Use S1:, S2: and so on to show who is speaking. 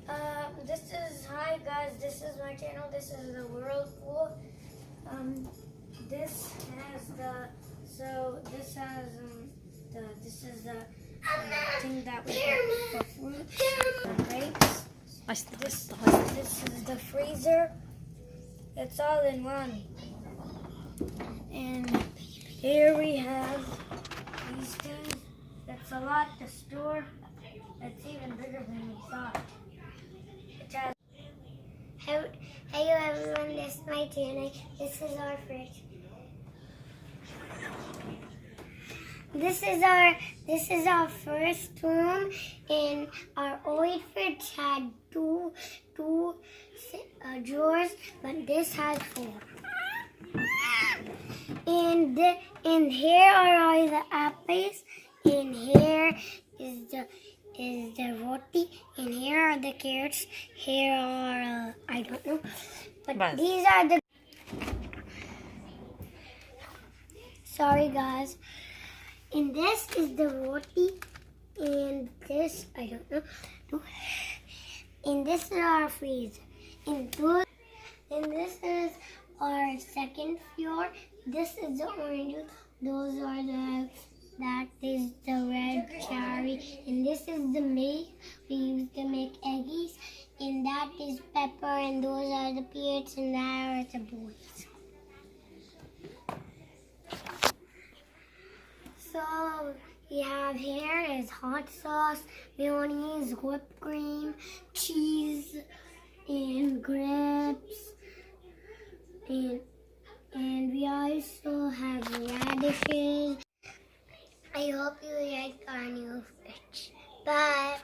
S1: Hi guys, this is my channel. This is the Whirlpool. This has this is the thing that we put for fruits and grapes. This is the freezer. It's all in one. And here we have these things. It's a lot to store. It's even bigger than we thought.
S2: Hello everyone, this is my channel. This is our fridge. This is our first room, and our old fridge had two drawers, but this has 4. And here are all the apples, and here is the roti, and here are the carrots. Here are I don't know, but these are the. Sorry guys. And this is the roti, and this I don't know. And this is our freezer. And this is our second floor. This is the orange. Those are that is the red cherry. And this is the milk we use to make eggies. And that is pepper. And those are the peanuts. And that are the boys. So we have here is hot sauce, mayonnaise, whipped cream, cheese, and grapes, and we also have radishes. I hope you like our new fridge. Bye.